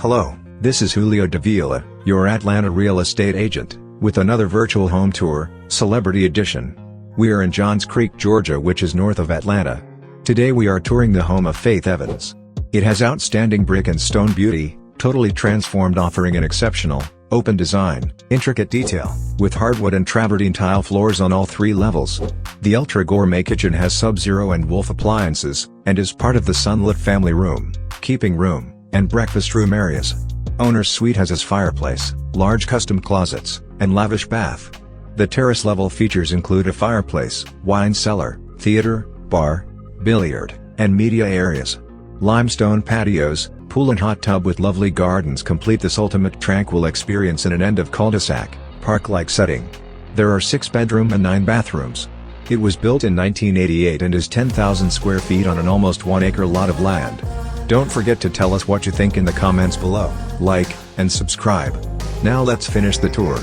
Hello, this is Julio Davila, your Atlanta real estate agent, with another virtual home tour, Celebrity Edition. We are in Johns Creek, Georgia, which is north of Atlanta. Today we are touring the home of Faith Evans. It has outstanding brick and stone beauty, totally transformed, offering an exceptional, open design, intricate detail, with hardwood and travertine tile floors on all 3 levels. The ultra gourmet kitchen has Sub-Zero and Wolf appliances, and is part of the sunlit family room, keeping room, and breakfast room areas. Owner's suite has his fireplace, large custom closets, and lavish bath. The terrace level features include a fireplace, wine cellar, theater, bar, billiard, and media areas. Limestone patios, pool and hot tub with lovely gardens complete this ultimate tranquil experience in an end of cul-de-sac, park-like setting. There are 6 bedroom and 9 bathrooms. It was built in 1988 and is 10,000 square feet on an almost 1-acre lot of land. Don't forget to tell us what you think in the comments below, like, and subscribe. Now let's finish the tour.